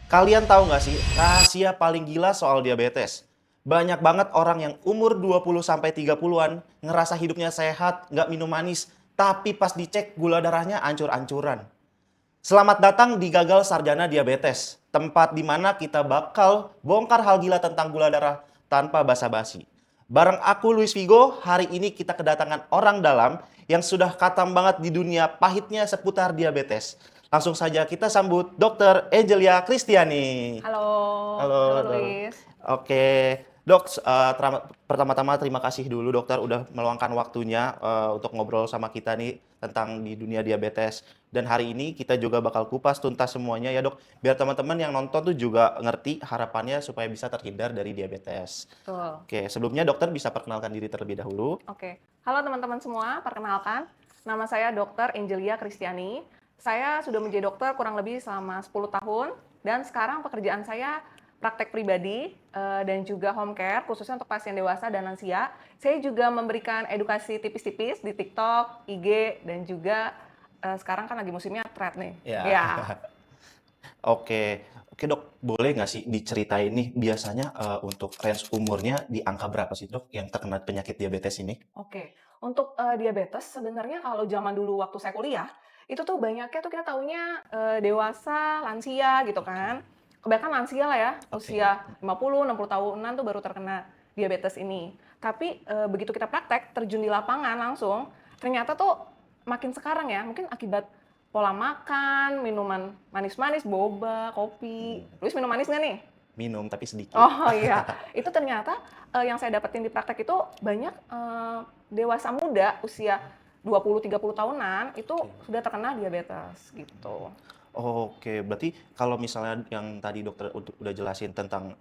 Kalian tahu nggak sih rahasia paling gila soal diabetes? Banyak banget orang yang umur 20 sampai 30-an ngerasa hidupnya sehat, nggak minum manis, tapi pas dicek gula darahnya ancur-ancuran. Selamat datang di Gagal Sarjana Diabetes, tempat di mana kita bakal bongkar hal gila tentang gula darah tanpa basa-basi. Bareng aku Luis Vigo, hari ini kita kedatangan orang dalam yang sudah katam banget di dunia pahitnya seputar diabetes. Langsung saja kita sambut Dr. Angelia Kristiani. Halo, halo Halo, halo. Luis. Oke, Dok, pertama-tama terima kasih dulu dokter udah meluangkan waktunya untuk ngobrol sama kita nih tentang di dunia diabetes. Dan hari ini kita juga bakal kupas tuntas semuanya ya dok, biar teman-teman yang nonton tuh juga ngerti harapannya supaya bisa terhindar dari diabetes. Betul. Oke, sebelumnya dokter bisa perkenalkan diri terlebih dahulu. Oke. Halo teman-teman semua, perkenalkan. Nama saya Dr. Angelia Kristiani. Saya sudah menjadi dokter kurang lebih selama 10 tahun dan sekarang pekerjaan saya praktek pribadi dan juga home care khususnya untuk pasien dewasa dan lansia. Saya juga memberikan edukasi tipis-tipis di TikTok, IG dan juga sekarang kan lagi musimnya thread nih. Ya. Ya. Oke, oke dok, boleh nggak sih diceritain nih biasanya untuk range umurnya di angka berapa sih dok yang terkena penyakit diabetes ini? Oke, untuk diabetes sebenarnya kalau zaman dulu waktu saya kuliah, itu tuh banyaknya tuh kita taunya dewasa, lansia gitu Oke, kan. Kebanyakan lansia lah ya, oke, usia 50, 60 tahunan tuh baru terkena diabetes ini. Tapi begitu kita praktek, terjun di lapangan langsung, ternyata tuh makin sekarang ya, mungkin akibat pola makan, minuman manis-manis, boba, kopi. hmm, Luis minum manis nggak nih? minum tapi sedikit. Oh iya, itu ternyata yang saya dapetin di praktek itu banyak dewasa muda usia 20-30 tahunan itu Oke. sudah terkena diabetes gitu. Oke, berarti kalau misalnya yang tadi dokter udah jelasin tentang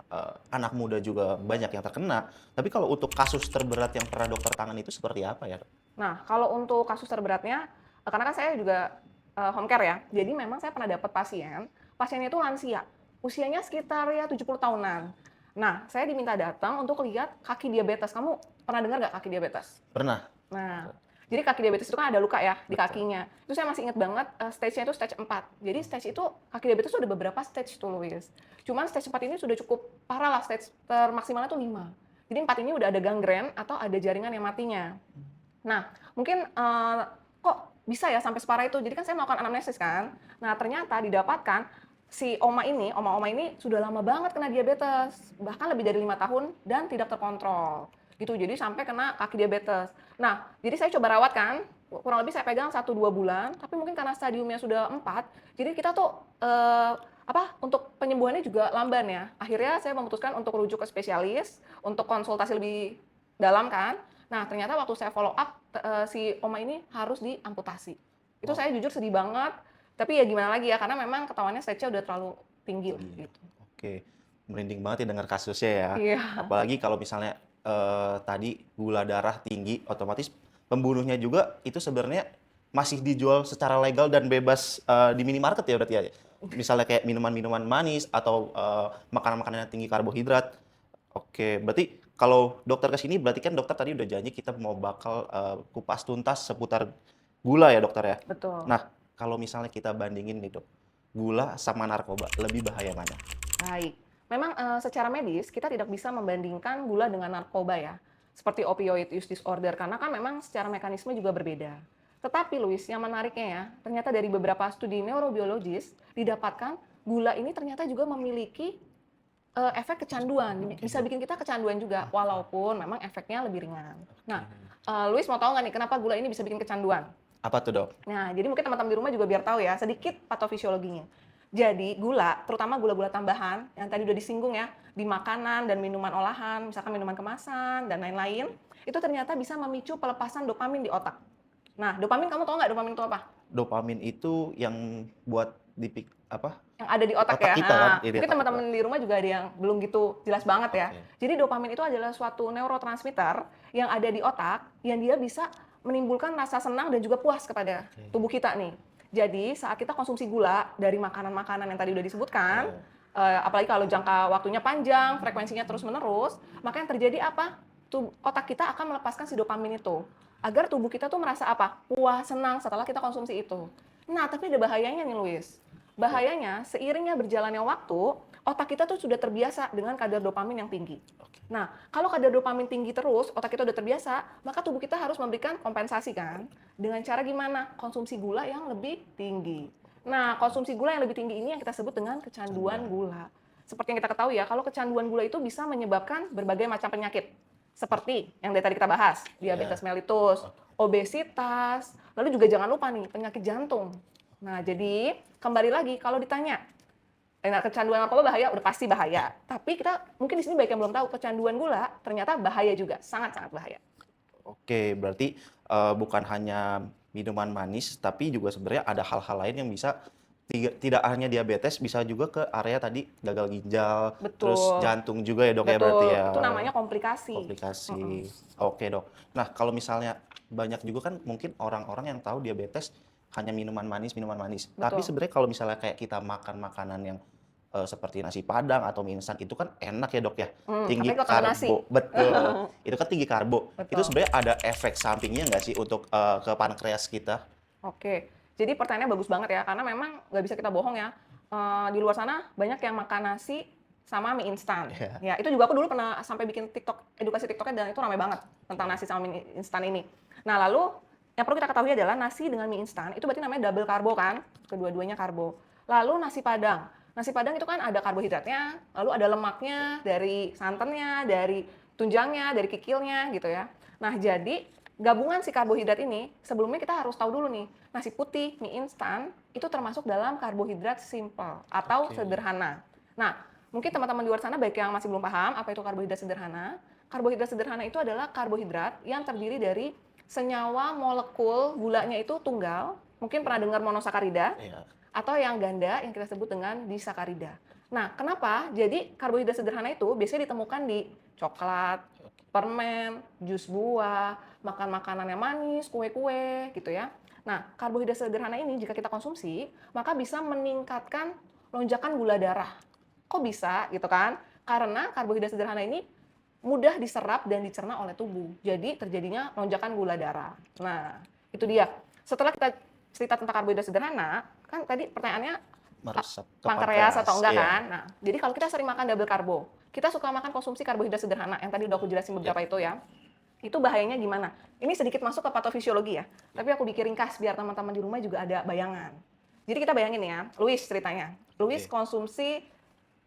anak muda juga banyak yang terkena, tapi kalau untuk kasus terberat yang pernah dokter tangani itu seperti apa ya, Dok? Nah, kalau untuk kasus terberatnya, karena kan saya juga home care ya, jadi memang saya pernah dapat pasiennya itu lansia, usianya sekitar ya 70 tahunan. Nah, saya diminta datang untuk lihat kaki diabetes. Kamu pernah dengar nggak kaki diabetes? Pernah? Nah, jadi kaki diabetes itu kan ada luka ya di Betul. kakinya. Itu saya masih ingat banget stage-nya itu stage 4. Jadi stage itu kaki diabetes itu ada beberapa stage tuh Luis. Cuman stage 4 ini sudah cukup parah lah, stage termaksimalnya tuh 5. Jadi 4 ini udah ada gangren atau ada jaringan yang matinya. Nah, mungkin kok bisa ya sampai separah itu? Jadi kan saya melakukan anamnesis kan. Nah, ternyata didapatkan si oma-oma ini sudah lama banget kena diabetes, bahkan lebih dari 5 tahun dan tidak terkontrol. Gitu, jadi sampai kena kaki diabetes. Nah, jadi saya coba rawat kan, kurang lebih saya pegang 1-2 bulan, tapi mungkin karena stadiumnya sudah 4, jadi kita tuh untuk penyembuhannya juga lamban ya. Akhirnya saya memutuskan untuk rujuk ke spesialis, untuk konsultasi lebih dalam kan. Nah, ternyata waktu saya follow up, si oma ini harus diamputasi. Itu Oh, saya jujur sedih banget, tapi ya gimana lagi ya, karena memang ketahuannya stage-nya udah terlalu tinggi lah iya. gitu. Oke, merinding banget ya dengar kasusnya ya. Iya, Apalagi kalau misalnya tadi gula darah tinggi, otomatis pembunuhnya juga itu sebenarnya masih dijual secara legal dan bebas di minimarket ya berarti ya. Misalnya kayak minuman-minuman manis atau makanan-makanan yang tinggi karbohidrat. Oke, berarti kalau dokter ke sini berarti kan dokter tadi udah janji kita mau bakal kupas tuntas seputar gula ya dokter ya. betul. Nah, kalau misalnya kita bandingin nih dok, gula sama narkoba lebih bahaya mana? Baik. Memang secara medis kita tidak bisa membandingkan gula dengan narkoba ya. Seperti opioid use disorder karena kan memang secara mekanisme juga berbeda. Tetapi Luis, yang menariknya ya, ternyata dari beberapa studi neurobiologis didapatkan gula ini ternyata juga memiliki efek kecanduan. Oke, Bisa bikin kita kecanduan juga walaupun memang efeknya lebih ringan. Nah, oke. Luis mau tahu nggak nih kenapa gula ini bisa bikin kecanduan? Apa tuh dok? Nah, jadi mungkin teman-teman di rumah juga biar tahu ya, sedikit patofisiologinya. Jadi gula, terutama gula-gula tambahan yang tadi udah disinggung ya, di makanan dan minuman olahan, misalkan minuman kemasan dan lain-lain, itu ternyata bisa memicu pelepasan dopamin di otak. Nah, dopamin kamu tahu nggak dopamin itu apa? Dopamin itu yang buat apa? Yang ada di otak Otak ya. kita kan, Nah, di mungkin otak kita. teman-teman di rumah juga ada yang belum gitu jelas banget ya. Oke. Jadi dopamin itu adalah suatu neurotransmitter yang ada di otak yang dia bisa menimbulkan rasa senang dan juga puas kepada Oke. tubuh kita nih. Jadi saat kita konsumsi gula dari makanan-makanan yang tadi udah disebutkan, Oh, apalagi kalau jangka waktunya panjang, frekuensinya terus-menerus, maka yang terjadi apa? Otak kita akan melepaskan si dopamin itu agar tubuh kita tuh merasa apa? Puas, senang setelah kita konsumsi itu. Nah, tapi ada bahayanya nih, Luis. Bahayanya, seiringnya berjalannya waktu, otak kita tuh sudah terbiasa dengan kadar dopamin yang tinggi. Oke. Nah, kalau kadar dopamin tinggi terus, otak kita udah terbiasa, maka tubuh kita harus memberikan kompensasi kan? Dengan cara gimana? Konsumsi gula yang lebih tinggi. Nah, konsumsi gula yang lebih tinggi ini yang kita sebut dengan kecanduan Kecanduan. gula. Seperti yang kita ketahui ya, kalau kecanduan gula itu bisa menyebabkan berbagai macam penyakit. Seperti yang dari tadi kita bahas, diabetes Ya. mellitus, Oke. obesitas, lalu juga jangan lupa nih, penyakit jantung. Nah, jadi kembali lagi kalau ditanya, kecanduan narkoba bahaya, udah pasti bahaya. Tapi kita mungkin di sini banyak yang belum tahu, kecanduan gula ternyata bahaya juga, sangat-sangat bahaya. Oke, berarti bukan hanya minuman manis, tapi juga sebenarnya ada hal-hal lain yang bisa tidak hanya diabetes, bisa juga ke area tadi gagal ginjal, terus Betul, jantung juga ya dok ya berarti betul. ya. Itu namanya komplikasi. Mm-mm. Komplikasi. Oke dok. Nah kalau misalnya banyak juga kan mungkin orang-orang yang tahu diabetes hanya minuman manis, minuman manis. Tapi Betul. sebenarnya kalau misalnya kayak kita makan makanan yang seperti nasi Padang atau mie instan itu kan enak ya dok ya. Tinggi Apalagi kalau tambah nasi. karbo, betul. Itu kan tinggi karbo. Itu Betul. sebenarnya ada efek sampingnya nggak sih untuk ke pankreas kita? Oke, jadi pertanyaannya bagus banget ya, karena memang nggak bisa kita bohong ya. Di luar sana banyak yang makan nasi sama mie instan. Iya. Ya, itu juga aku dulu pernah sampai bikin TikTok, edukasi TikToknya dan itu ramai banget tentang nasi sama mie instan ini. Nah, lalu yang perlu kita ketahui adalah nasi dengan mie instan itu berarti namanya double karbo kan, kedua-duanya karbo. Lalu nasi Padang. Nasi Padang itu kan ada karbohidratnya, lalu ada lemaknya dari santannya, dari tunjangnya, dari kikilnya gitu ya. Nah, jadi gabungan si karbohidrat ini, sebelumnya kita harus tahu dulu nih, nasi putih, mie instan, itu termasuk dalam karbohidrat simple atau Oke. sederhana. Nah, mungkin teman-teman di luar sana baik yang masih belum paham apa itu karbohidrat sederhana. Karbohidrat sederhana itu adalah karbohidrat yang terdiri dari senyawa molekul gulanya itu tunggal, mungkin pernah dengar monosakarida, Iya. atau yang ganda yang kita sebut dengan disakarida. Nah, kenapa? Jadi karbohidrat sederhana itu biasanya ditemukan di coklat, permen, jus buah, makan makanan yang manis, kue-kue gitu ya. Nah, karbohidrat sederhana ini jika kita konsumsi, maka bisa meningkatkan lonjakan gula darah. Kok bisa gitu kan? Karena karbohidrat sederhana ini mudah diserap dan dicerna oleh tubuh. Jadi terjadinya lonjakan gula darah. Nah, itu dia. Setelah kita cerita tentang karbohidrat sederhana, kan tadi pertanyaannya Meresap ke pankreas atau enggak iya. kan? Nah, jadi kalau kita sering makan double karbo, kita suka makan konsumsi karbohidrat sederhana yang tadi udah aku jelasin beberapa itu ya. Itu bahayanya gimana? Ini sedikit masuk ke patofisiologi ya, tapi aku bikin ringkas biar teman-teman di rumah juga ada bayangan. Jadi kita bayangin ya, Luis ceritanya. Luis Oke. konsumsi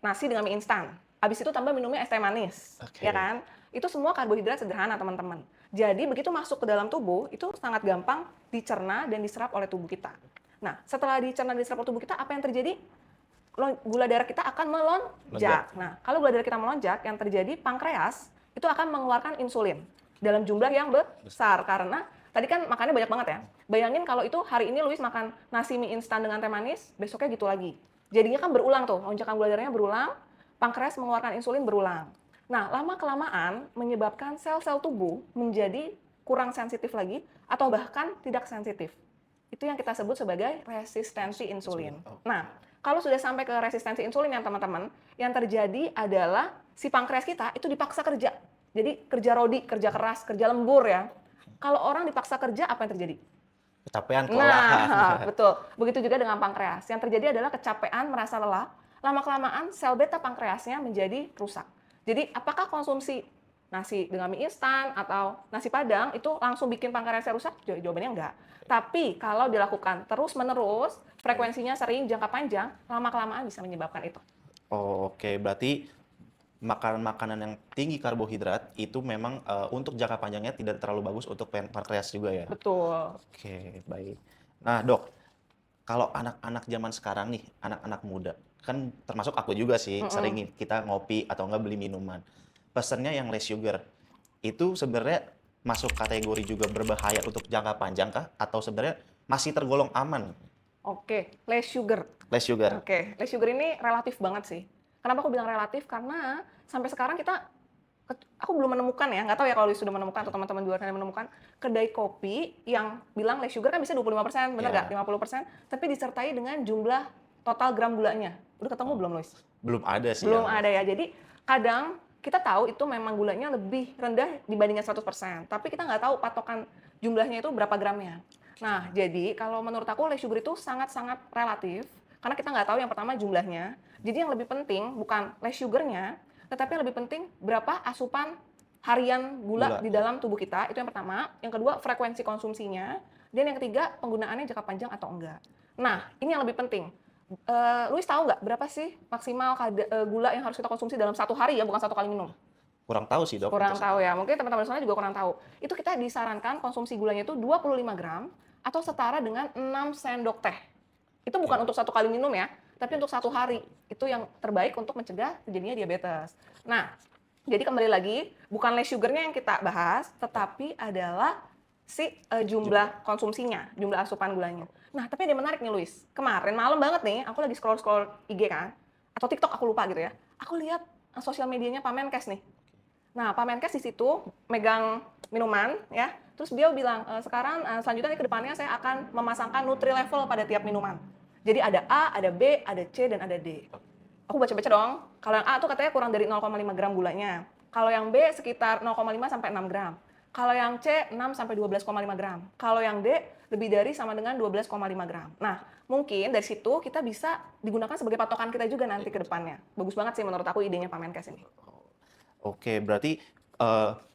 nasi dengan mie instan. Habis itu tambah minumnya es teh manis, Oke. ya kan? Itu semua karbohidrat sederhana, teman-teman. Jadi begitu masuk ke dalam tubuh, itu sangat gampang dicerna dan diserap oleh tubuh kita. Nah, setelah dicerna dan diserap oleh tubuh kita, apa yang terjadi? Gula darah kita akan melonjak. Nah, kalau gula darah kita melonjak, yang terjadi pankreas itu akan mengeluarkan insulin dalam jumlah yang besar karena tadi kan makannya banyak banget ya. Bayangin kalau itu hari ini Luis makan nasi mie instan dengan teh manis, besoknya gitu lagi. Jadinya kan berulang tuh, lonjakan gula darahnya berulang, pankreas mengeluarkan insulin berulang. Nah, lama-kelamaan menyebabkan sel-sel tubuh menjadi kurang sensitif lagi atau bahkan tidak sensitif. Itu yang kita sebut sebagai resistensi insulin. Nah, kalau sudah sampai ke resistensi insulin ya teman-teman, yang terjadi adalah si pankreas kita itu dipaksa kerja. Jadi kerja rodi, kerja keras, kerja lembur ya. Kalau orang dipaksa kerja, apa yang terjadi? Kecapean, kelelahan. Nah, betul. Begitu juga dengan pankreas. Yang terjadi adalah kecapean, merasa lelah. Lama-kelamaan sel beta pankreasnya menjadi rusak. Jadi apakah konsumsi nasi dengan mie instan atau nasi Padang itu langsung bikin pankreasnya rusak? Jawabannya enggak. Tapi kalau dilakukan terus-menerus, frekuensinya sering, jangka panjang, lama-kelamaan bisa menyebabkan itu. Oh, oke, berarti makanan-makanan yang tinggi karbohidrat itu memang untuk jangka panjangnya tidak terlalu bagus untuk pankreas juga ya. Betul. Oke, baik. Nah, Dok, kalau anak-anak zaman sekarang nih, anak-anak muda, kan termasuk aku juga sih, sering nih kita ngopi atau enggak beli minuman. Pesennya yang less sugar. Itu sebenarnya masuk kategori juga berbahaya untuk jangka panjang kah? Atau sebenarnya masih tergolong aman? Oke, less sugar. Less sugar. Oke, less sugar ini relatif banget sih. Kenapa aku bilang relatif? Karena sampai sekarang aku belum menemukan ya, nggak tahu ya kalau sudah menemukan atau teman-teman di luar sana menemukan kedai kopi yang bilang less sugar kan bisa 25%, bener nggak? Ya. 50%, tapi disertai dengan jumlah total gram gulanya. Udah ketemu belum, Lois? Belum ada sih. Belum yang- ada ya. Jadi kadang kita tahu itu memang gulanya lebih rendah dibandingkan 100%, tapi kita nggak tahu patokan jumlahnya itu berapa gramnya. Nah, jadi kalau menurut aku less sugar itu sangat-sangat relatif Karena kita nggak tahu yang pertama jumlahnya. Jadi yang lebih penting bukan less sugar-nya, tetapi yang lebih penting berapa asupan harian gula Gula. di dalam tubuh kita, itu yang pertama. Yang kedua, frekuensi konsumsinya. Dan yang ketiga, penggunaannya jangka panjang atau enggak. Nah, ini yang lebih penting. Luis tahu nggak berapa sih maksimal gula yang harus kita konsumsi dalam satu hari ya, bukan satu kali minum? Kurang tahu sih dok. Kurang tahu ya, mungkin teman-teman semuanya juga kurang tahu. Itu kita disarankan konsumsi gulanya itu 25 gram atau setara dengan 6 sendok teh. Itu bukan untuk satu kali minum ya, tapi untuk satu hari. Itu yang terbaik untuk mencegah terjadinya diabetes. Nah, jadi kembali lagi, bukan less sugar-nya yang kita bahas, tetapi adalah jumlah konsumsinya, jumlah asupan gulanya. Nah, tapi ada yang menarik nih Luis. Kemarin malam banget nih, aku lagi scroll-scroll IG kan, atau TikTok aku lupa gitu ya. Aku lihat sosial medianya Pak Menkes nih. Nah, Pak Menkes di situ megang minuman ya. Terus beliau bilang, sekarang selanjutnya ke depannya saya akan memasangkan nutri level pada tiap minuman. Jadi ada A, ada B, ada C, dan ada D. Aku baca-baca dong. Kalau yang A tuh katanya kurang dari 0,5 gram gulanya. Kalau yang B sekitar 0,5 sampai 6 gram. Kalau yang C 6 sampai 12,5 gram. Kalau yang D lebih dari sama dengan 12,5 gram. Nah, mungkin dari situ kita bisa digunakan sebagai patokan kita juga nanti ke depannya. Bagus banget sih menurut aku idenya Pak Menkes ini. Oke, berarti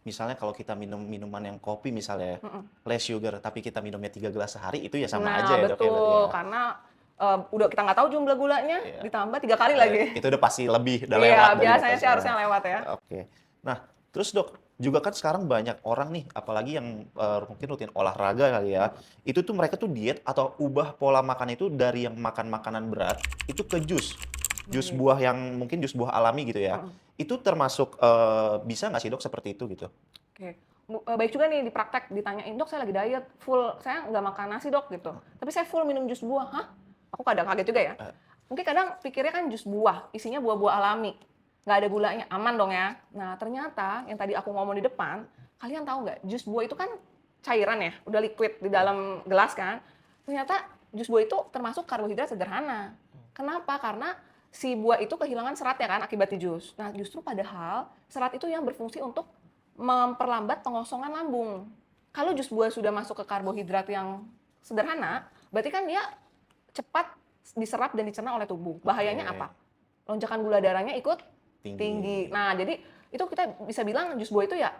misalnya kalau kita minum minuman yang kopi misalnya, less sugar, tapi kita minumnya 3 gelas sehari, itu ya sama aja ya dok ya berarti betul. ya? Karena udah kita nggak tahu jumlah gulanya, Iya. ditambah 3 kali lagi. Itu udah pasti lebih, udah Iya, lewat dari biasanya batas sih harusnya sekarang. lewat ya. Oke. Nah, terus dok, juga kan sekarang banyak orang nih, apalagi yang mungkin rutin olahraga kali ya, itu tuh mereka tuh diet atau ubah pola makan itu dari yang makan makanan berat, itu ke jus. Jus Baik. buah yang mungkin jus buah alami gitu ya. Mm-mm. Itu termasuk bisa nggak sih dok seperti itu gitu? Oke. Baik juga nih di praktek ditanyain, dok saya lagi diet, full, saya nggak makan nasi dok gitu. Tapi saya full minum jus buah. Hah? Aku kadang kaget juga ya. Eh, Mungkin kadang pikirnya kan jus buah, isinya buah-buah alami. Nggak ada gulanya, aman dong ya. Nah ternyata yang tadi aku ngomong di depan, kalian tahu nggak, jus buah itu kan cairan ya, udah liquid di dalam gelas kan. Ternyata jus buah itu termasuk karbohidrat sederhana. Kenapa? Karena si buah itu kehilangan seratnya kan akibat di jus. Nah justru padahal serat itu yang berfungsi untuk memperlambat pengosongan lambung. Kalau jus buah sudah masuk ke karbohidrat yang sederhana, berarti kan dia cepat diserap dan dicerna oleh tubuh. Bahayanya Oke. apa? Lonjakan gula darahnya ikut Tinggi. tinggi. Nah, jadi itu kita bisa bilang jus buah itu ya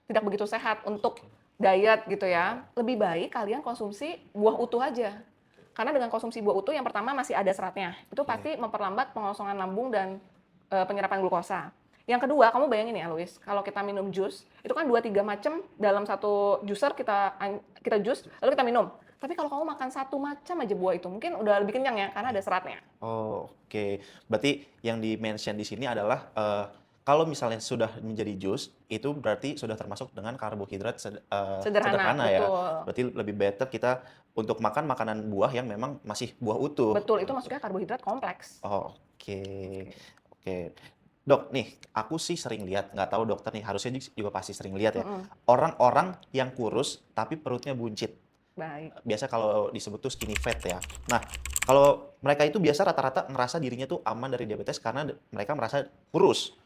tidak begitu sehat untuk diet gitu ya. Lebih baik kalian konsumsi buah utuh aja. Karena dengan konsumsi buah utuh yang pertama masih ada seratnya. Itu pasti memperlambat pengosongan lambung dan penyerapan glukosa. Yang kedua, kamu bayangin ya, Luis, kalau kita minum jus, itu kan 2-3 macam dalam satu juicer kita jus, lalu kita minum. Tapi kalau kamu makan satu macam aja buah itu, mungkin udah lebih kenyang ya, karena ada seratnya. Oh, oke. Berarti yang di-mention di sini adalah kalau misalnya sudah menjadi jus, itu berarti sudah termasuk dengan karbohidrat Sederhana, sederhana ya. betul. Berarti lebih better kita untuk makan makanan buah yang memang masih buah utuh. Betul, itu masuknya karbohidrat kompleks. Oh, oke. Oke. Dok, nih aku sih sering lihat, nggak tahu dokter nih harusnya juga pasti sering lihat ya. Mm-mm. Orang-orang yang kurus tapi perutnya buncit. Baik. Biasa kalau disebut tuh skinny fat ya. Nah, kalau mereka itu biasa rata-rata ngerasa dirinya tuh aman dari diabetes karena mereka merasa kurus.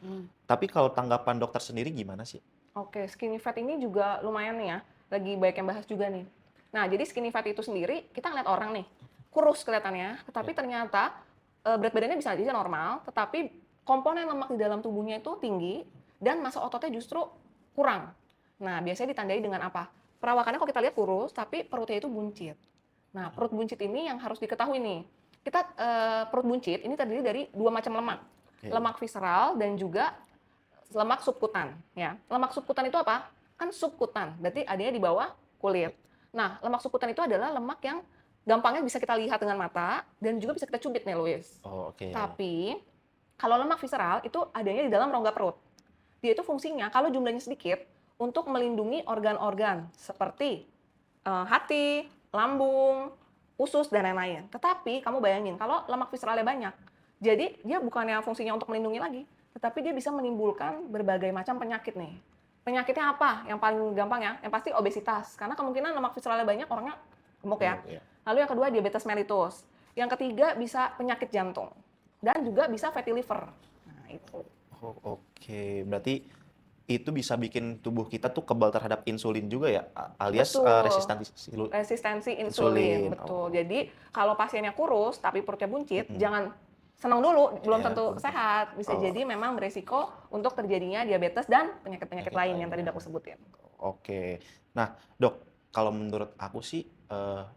Tapi kalau tanggapan dokter sendiri gimana sih? Oke, skinny fat ini juga lumayan nih ya, lagi banyak yang bahas juga nih. Nah, jadi skinny fat itu sendiri, kita ngeliat orang nih, kurus kelihatannya, tetapi ternyata berat badannya bisa aja normal, tetapi komponen lemak di dalam tubuhnya itu tinggi, dan massa ototnya justru kurang. Nah, biasanya ditandai dengan apa? Perawakannya kalau kita lihat kurus, tapi perutnya itu buncit. Nah, perut buncit ini yang harus diketahui nih. Perut buncit ini terdiri dari 2 macam lemak. Oke. Lemak visceral dan juga lemak subkutan. Ya. Lemak subkutan itu apa? Kan subkutan, berarti adanya di bawah kulit. Nah, lemak subkutan itu adalah lemak yang gampangnya bisa kita lihat dengan mata dan juga bisa kita cubit nih, Luis. Oh, oke. Tapi, kalau lemak visceral itu adanya di dalam rongga perut. Dia itu fungsinya, kalau jumlahnya sedikit, untuk melindungi organ-organ seperti hati, lambung, usus, dan lain-lain. Tetapi, kamu bayangin, kalau lemak visceralnya banyak, jadi dia bukannya fungsinya untuk melindungi lagi, tetapi dia bisa menimbulkan berbagai macam penyakit nih. Penyakitnya apa? Yang paling gampang ya, yang pasti obesitas. Karena kemungkinan lemak visceralnya banyak, orangnya gemuk ya. Iya. Lalu yang kedua diabetes mellitus. Yang ketiga bisa penyakit jantung. Dan juga bisa fatty liver. Nah itu. Oh, oke. Berarti itu bisa bikin tubuh kita tuh kebal terhadap insulin juga ya, alias Betul. resistansi Resistensi insulin, insulin. betul. Oh, Jadi kalau pasiennya kurus tapi perutnya buncit, mhm, jangan senang dulu, belum ya tentu belum tentu. sehat. Bisa Oh, jadi memang beresiko untuk terjadinya diabetes dan penyakit-penyakit penyakit lain yang tadi lainnya. udah aku sebutin. Oke. Nah, Dok, kalau menurut aku sih,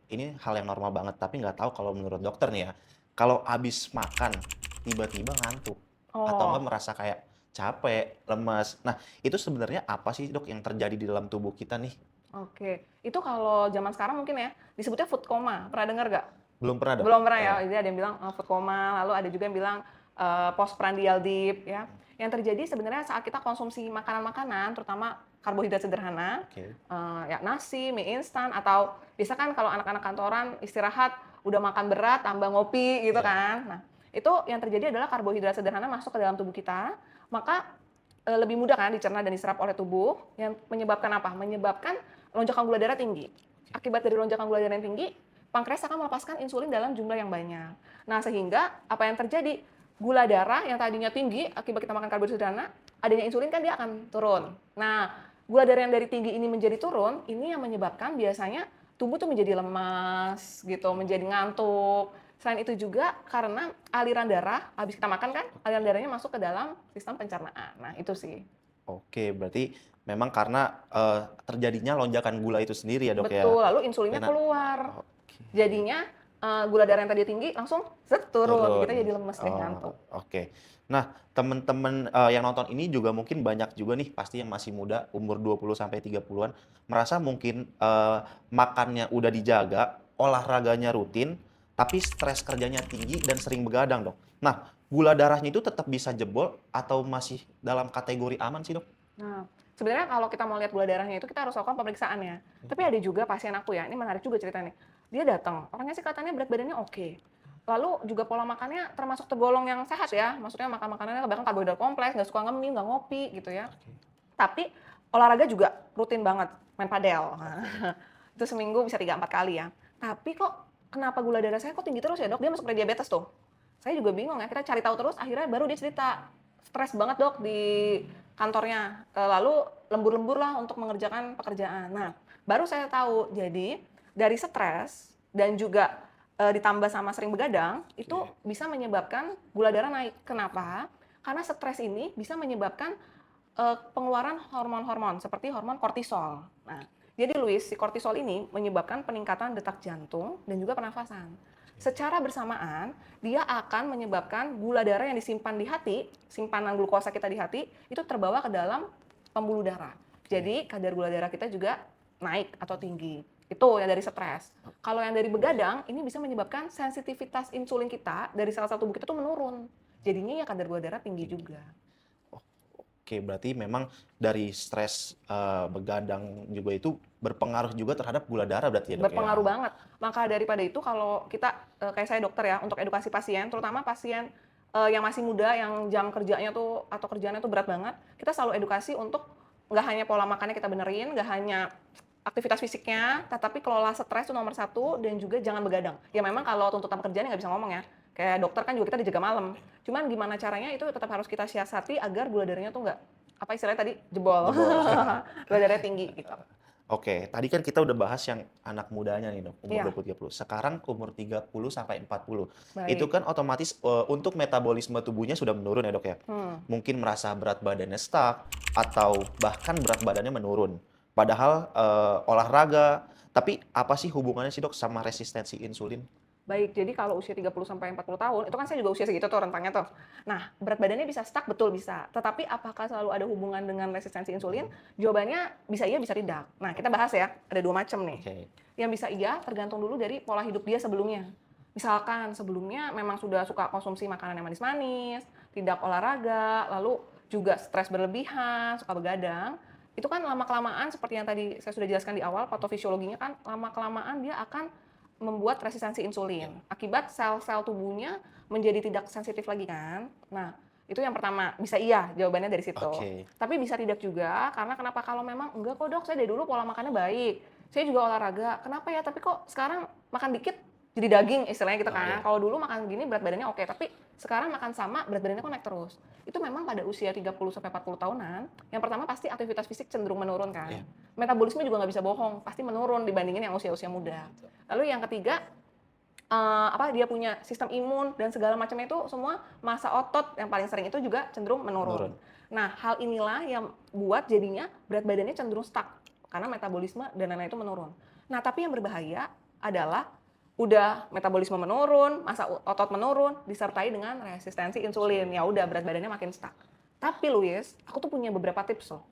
ini hal yang normal banget, tapi nggak tahu kalau menurut dokter nih ya, kalau habis makan tiba-tiba ngantuk atau enggak Oh, merasa kayak capek, lemas. Nah, itu sebenarnya apa sih, Dok, yang terjadi di dalam tubuh kita nih? oke. Itu kalau zaman sekarang mungkin ya, disebutnya food coma. Pernah dengar nggak? Belum pernah, Dok? Belum pernah ya, jadi ada yang bilang, food coma, lalu ada juga yang bilang, postprandial dip ya. Yang terjadi sebenarnya saat kita konsumsi makanan-makanan, terutama karbohidrat sederhana, Oke. ya nasi, mie instan, atau biasa kan kalau anak-anak kantoran istirahat, udah makan berat, tambah ngopi gitu Iya. kan. Nah, itu yang terjadi adalah karbohidrat sederhana masuk ke dalam tubuh kita, maka, lebih mudah kan dicerna dan diserap oleh tubuh, yang menyebabkan apa? Menyebabkan lonjakan gula darah tinggi. Oke. Akibat dari lonjakan gula darah yang tinggi, pankreas akan melepaskan insulin dalam jumlah yang banyak. Nah, sehingga apa yang terjadi? Gula darah yang tadinya tinggi akibat kita makan karbohidrat sederhana, adanya insulin kan dia akan turun. Nah, gula darah yang dari tinggi ini menjadi turun, ini yang menyebabkan biasanya tubuh tuh menjadi lemas gitu, menjadi ngantuk. Selain itu juga karena aliran darah, habis kita makan kan, aliran darahnya masuk ke dalam sistem pencernaan. Nah, itu sih. Oke, berarti memang karena, terjadinya lonjakan gula itu sendiri ya, Dok, ya? Betul, lalu insulinnya Enak. keluar. Oke. Jadinya, gula darah yang tadi tinggi langsung zet turun, kita Turun. jadi lemes deh, Oh, ngantuk. oke. Nah, temen-temen, yang nonton ini juga mungkin banyak juga nih pasti yang masih muda, umur 20 sampai 30-an, merasa mungkin, makannya udah dijaga, olahraganya rutin, tapi stres kerjanya tinggi dan sering begadang, Dok. Nah, gula darahnya itu tetap bisa jebol atau masih dalam kategori aman sih, Dok? Nah, sebenarnya kalau kita mau lihat gula darahnya itu kita harus lakukan pemeriksaannya. Tapi Mhm. ada juga pasien aku ya, ini menarik juga ceritanya. Dia datang, orangnya sih kelihatannya berat badannya oke. Lalu juga pola makannya termasuk tergolong yang sehat ya, maksudnya makan makanannya bahkan karbohidrat kompleks, nggak suka ngemil, nggak ngopi gitu ya. Oke. Tapi olahraga juga rutin banget, main padel. Oke. Itu seminggu bisa 3-4 kali ya. Tapi kok kenapa gula darah saya kok tinggi terus ya dok? Dia masuk diabetes tuh. Saya juga bingung ya, kita cari tahu terus, akhirnya baru dia cerita, stres banget dok di kantornya, lalu lembur-lembur lah untuk mengerjakan pekerjaan. Nah, baru saya tahu, jadi dari stres dan juga ditambah sama sering begadang, itu Oke. bisa menyebabkan gula darah naik. Kenapa? Karena stres ini bisa menyebabkan pengeluaran hormon-hormon seperti hormon kortisol. Nah, jadi Luis, si kortisol ini menyebabkan peningkatan detak jantung dan juga pernafasan. Secara bersamaan, dia akan menyebabkan gula darah yang disimpan di hati, simpanan glukosa kita di hati, itu terbawa ke dalam pembuluh darah. Oke. Jadi kadar gula darah kita juga naik atau tinggi. Itu yang dari stres. Kalau yang dari begadang, ini bisa menyebabkan sensitivitas insulin kita dari sel-sel tubuh kita tuh menurun. Jadinya ya kadar gula darah tinggi Tinggi. juga. Oh, oke, berarti memang dari stres, begadang juga itu berpengaruh juga terhadap gula darah berarti ya, Dok, ya? Berpengaruh banget. Maka daripada itu kalau kita, kayak saya dokter ya, untuk edukasi pasien, terutama pasien, yang masih muda, yang jam kerjanya tuh atau kerjaannya tuh berat banget, kita selalu edukasi untuk nggak hanya pola makannya kita benerin, nggak hanya aktivitas fisiknya, tetapi kelola stres itu nomor satu dan juga jangan begadang. Ya memang kalau tuntutan pekerjaannya nggak bisa ngomong ya, kayak dokter kan juga kita dijaga malam. Cuman gimana caranya itu tetap harus kita siasati agar gula darahnya tuh nggak, apa istilahnya tadi, jebol. Jebol. Gula darahnya tinggi gitu. Oke, tadi kan kita udah bahas yang anak mudanya nih, Dok, umur Iya, 20-30. Sekarang umur 30 sampai 40. Itu baik. kan otomatis, untuk metabolisme tubuhnya sudah menurun ya, Dok, ya? Hmm. Mungkin merasa berat badannya stuck atau bahkan berat badannya menurun. Padahal, olahraga, tapi apa sih hubungannya sih, Dok, sama resistensi insulin? Baik, jadi kalau usia 30 sampai 40 tahun, itu kan saya juga usia segitu tuh rentangnya tuh. Nah, berat badannya bisa stuck, betul bisa. Tetapi apakah selalu ada hubungan dengan resistensi insulin? Mhm. Jawabannya bisa iya, bisa tidak. Nah, kita bahas ya, ada dua macam nih. Oke. Yang bisa iya, tergantung dulu dari pola hidup dia sebelumnya. Misalkan sebelumnya memang sudah suka konsumsi makanan yang manis-manis, tidak olahraga, lalu juga stres berlebihan, suka begadang, itu kan lama-kelamaan seperti yang tadi saya sudah jelaskan di awal, patofisiologinya kan lama-kelamaan dia akan membuat resistensi Ya. insulin. Akibat sel-sel tubuhnya menjadi tidak sensitif lagi kan. Nah, itu yang pertama, bisa iya jawabannya dari situ. Oke. Tapi bisa tidak juga, karena kenapa kalau memang, "Enggak kok dok, saya dari dulu pola makannya baik. Saya juga olahraga. Kenapa ya? Tapi kok sekarang makan dikit jadi daging istilahnya gitu Oh, kan. iya. Kalau dulu makan gini berat badannya oke, tapi sekarang makan sama berat badannya kok naik terus. Itu memang pada usia 30 sampai 40 tahunan, yang pertama pasti aktivitas fisik cenderung menurun kan. Iya. Metabolisme juga nggak bisa bohong, pasti menurun dibandingin yang usia-usia muda. Lalu yang ketiga, dia punya sistem imun dan segala macamnya itu semua massa otot yang paling sering itu juga cenderung Menurun. menurun. Nah, hal inilah yang buat jadinya berat badannya cenderung stuck karena metabolisme dan lain-lain itu menurun. Nah, tapi yang berbahaya adalah udah metabolisme menurun, massa otot menurun, disertai dengan resistensi insulin. Ya udah berat badannya makin stuck. Tapi Luis, aku tuh punya beberapa tips loh.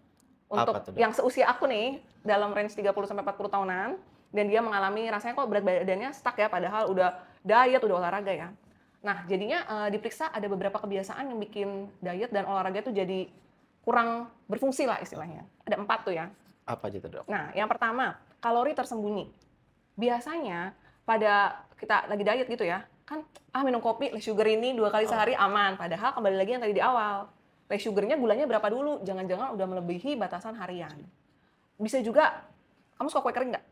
Apa Untuk tuh, Dok? yang seusia aku nih, dalam range 30 sampai 40 tahunan, dan dia mengalami rasanya kok berat badannya stuck ya, padahal udah diet, udah olahraga ya. Nah, jadinya diperiksa ada beberapa kebiasaan yang bikin diet dan olahraga itu jadi kurang berfungsi lah istilahnya. Ada 4 tuh ya. Apa aja tuh, Dok? Nah, yang pertama, kalori tersembunyi. Biasanya pada kita lagi diet gitu ya, kan minum kopi less sugar ini 2 kali sehari aman. Padahal kembali lagi yang tadi di awal, less sugarnya gulanya berapa dulu? Jangan-jangan udah melebihi batasan harian. Bisa juga, kamu suka kue kering nggak?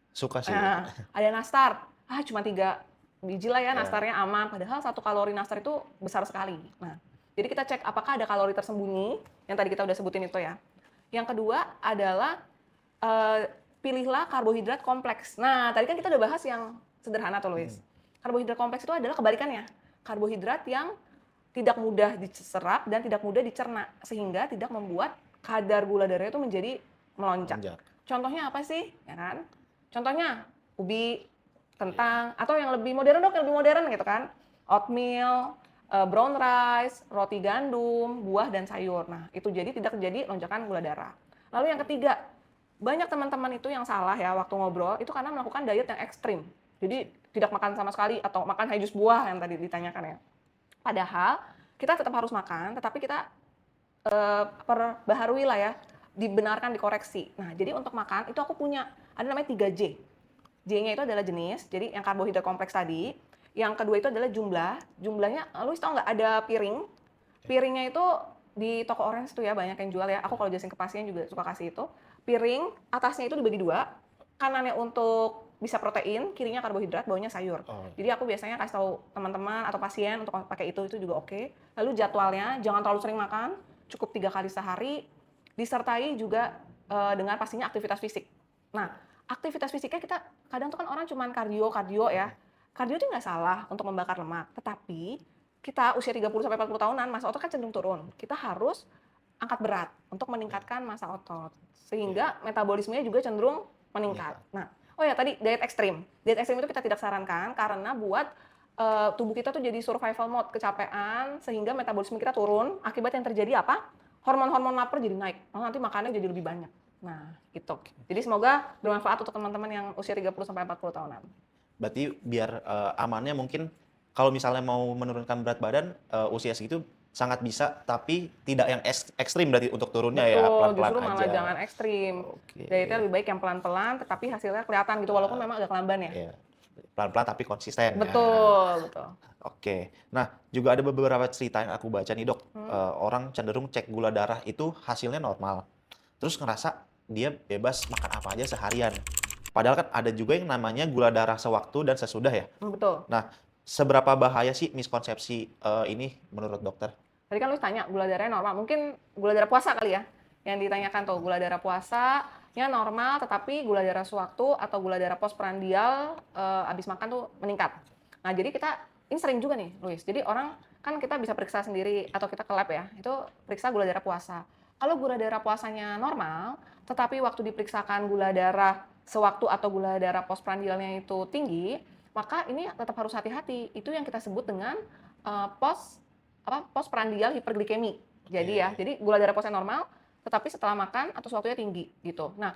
Suka sih. Nah, ada nastar, cuma 3 biji lah ya Ya. nastarnya aman. Padahal 1 kalori nastar itu besar sekali. Nah, jadi kita cek apakah ada kalori tersembunyi, yang tadi kita udah sebutin itu ya. Yang kedua adalah pilihlah karbohidrat kompleks. Nah, tadi kan kita udah bahas yang sederhana tuh, Luis. Karbohidrat kompleks itu adalah kebalikannya. Karbohidrat yang tidak mudah diserap dan tidak mudah dicerna, sehingga tidak membuat kadar gula darah itu menjadi melonjak. Lonjak. Contohnya apa sih? Ya kan? Contohnya ubi, kentang, atau yang lebih modern dok, yang lebih modern gitu kan. Oatmeal, brown rice, roti gandum, buah dan sayur. Nah, itu jadi tidak terjadi lonjakan gula darah. Lalu yang ketiga, banyak teman-teman itu yang salah ya waktu ngobrol, itu karena melakukan diet yang ekstrim. Jadi tidak makan sama sekali atau makan hanya jus buah yang tadi ditanyakan ya. Padahal kita tetap harus makan, tetapi kita perbaharui lah ya, dibenarkan dikoreksi. Nah, jadi untuk makan itu aku punya ada namanya 3J. J-nya itu adalah jenis, jadi yang karbohidrat kompleks tadi. Yang kedua itu adalah jumlah. Jumlahnya, lu tau nggak ada piring? Piringnya itu di toko orange tuh ya banyak yang jual ya. Aku kalau jelasin ke pasien juga suka kasih itu. Piring atasnya itu dibagi 2. Kanannya untuk bisa protein, kirinya karbohidrat, bawahnya sayur. Oh. Jadi aku biasanya kasih tahu teman-teman atau pasien untuk pakai itu juga oke. Lalu jadwalnya jangan terlalu sering makan, cukup 3 kali sehari, disertai juga dengan pastinya aktivitas fisik. Nah, aktivitas fisiknya kita kadang tuh kan orang cuman kardio ya. Kardio itu nggak salah untuk membakar lemak, tetapi kita usia 30 sampai 40 tahunan massa otot kan cenderung turun. Kita harus angkat berat untuk meningkatkan massa otot sehingga metabolismenya juga cenderung meningkat. Nah, oh ya tadi diet ekstrim. Diet ekstrim itu kita tidak sarankan karena buat tubuh kita tuh jadi survival mode, kecapean sehingga metabolisme kita turun. Akibat yang terjadi apa? Hormon-hormon lapar jadi naik. Nanti makannya jadi lebih banyak. Nah, gitu. Jadi semoga bermanfaat untuk teman-teman yang usia 30 sampai 40 tahunan. Berarti biar amannya mungkin kalau misalnya mau menurunkan berat badan usia segitu sangat bisa, tapi tidak yang ekstrim berarti untuk turunnya ya, Betul, pelan-pelan justru aja. malah jangan ekstrim. Oke. Dietnya lebih baik yang pelan-pelan, tetapi hasilnya kelihatan gitu, walaupun memang agak lamban ya. Iya. Pelan-pelan tapi konsisten. Ya. Betul, betul. Oke. Nah, juga ada beberapa cerita yang aku baca nih, Dok. Orang cenderung cek gula darah itu hasilnya normal. Terus ngerasa dia bebas makan apa aja seharian. Padahal kan ada juga yang namanya gula darah sewaktu dan sesudah ya. Betul. Nah, seberapa bahaya sih miskonsepsi ini menurut dokter? Tadi kan lu tanya gula darahnya normal, mungkin gula darah puasa kali ya, yang ditanyakan tuh, gula darah puasanya normal, tetapi gula darah sewaktu atau gula darah postprandial abis makan tuh meningkat. Nah, jadi kita, ini sering juga nih, Luis, jadi orang, kan kita bisa periksa sendiri, atau kita ke lab ya, itu periksa gula darah puasa. Kalau gula darah puasanya normal, tetapi waktu diperiksakan gula darah sewaktu atau gula darah postprandialnya itu tinggi, maka ini tetap harus hati-hati. Itu yang kita sebut dengan postprandial hiperglikemi. Jadi ya, jadi gula darah puasa normal, tetapi setelah makan atau sewaktunya tinggi gitu. Nah,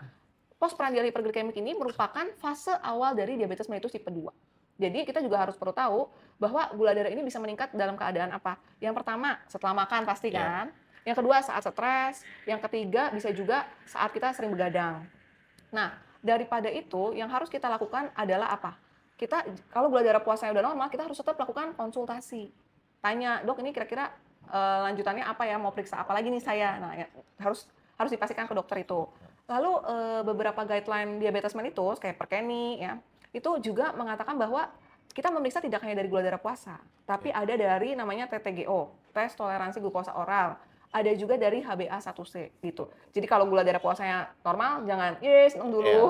postprandial hiperglikemik ini merupakan fase awal dari diabetes mellitus tipe 2. Jadi kita juga harus perlu tahu bahwa gula darah ini bisa meningkat dalam keadaan apa. Yang pertama, setelah makan pasti kan. Yang kedua, saat stres. Yang ketiga, bisa juga saat kita sering begadang. Nah, daripada itu, yang harus kita lakukan adalah apa? Kita, kalau gula darah puasanya udah normal, kita harus tetap lakukan konsultasi. Tanya, dok ini kira-kira lanjutannya apa ya, mau periksa apa lagi nih saya? Nah, ya, harus dipastikan ke dokter itu. Lalu beberapa guideline diabetes mellitus, kayak Perkeni, ya, itu juga mengatakan bahwa kita memeriksa tidak hanya dari gula darah puasa, tapi ada dari namanya TTGO, tes toleransi glukosa oral. Ada juga dari HbA1c gitu. Jadi kalau gula darah puasanya normal, jangan seneng dulu. Iya.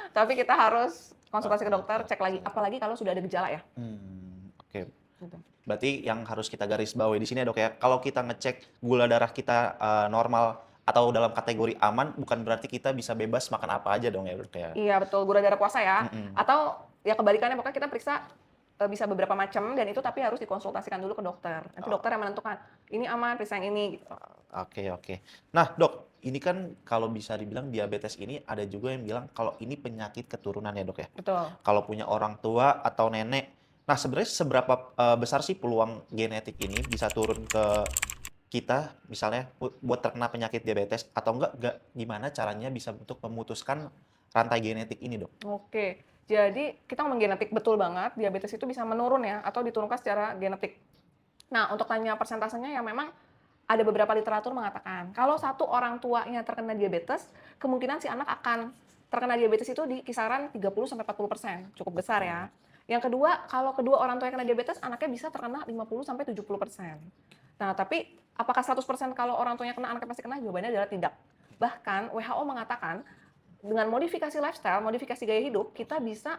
Tapi kita harus konsultasi ke dokter, cek lagi. Apalagi kalau sudah ada gejala ya. Oke. Gitu. Berarti yang harus kita garis bawahi di sini ya dok ya, kalau kita ngecek gula darah kita normal atau dalam kategori aman, bukan berarti kita bisa bebas makan apa aja dong ya dok ya. Iya betul, gula darah puasa ya. Mm-mm. Atau ya kebalikannya, pokoknya kita periksa bisa beberapa macam dan itu tapi harus dikonsultasikan dulu ke dokter. Nanti dokter yang menentukan ini aman, periksa yang ini gitu. Oke. Nah dok, ini kan kalau bisa dibilang diabetes ini ada juga yang bilang kalau ini penyakit keturunan ya dok ya. Betul. Kalau punya orang tua atau nenek. Nah sebenarnya seberapa besar sih peluang genetik ini bisa turun ke kita misalnya buat terkena penyakit diabetes atau enggak gimana caranya bisa untuk memutuskan rantai genetik ini dok? Oke. Jadi kita ngomong genetik, betul banget, diabetes itu bisa menurun ya atau diturunkan secara genetik. Nah, untuk tanya persentasenya ya memang ada beberapa literatur mengatakan kalau satu orang tuanya terkena diabetes, kemungkinan si anak akan terkena diabetes itu di kisaran 30-40%, cukup besar ya. Yang kedua, kalau kedua orang tua yang kena diabetes, anaknya bisa terkena 50-70%. Nah, tapi apakah 100% kalau orang tuanya kena, anaknya pasti kena? Jawabannya adalah tidak. Bahkan WHO mengatakan dengan modifikasi lifestyle, modifikasi gaya hidup, kita bisa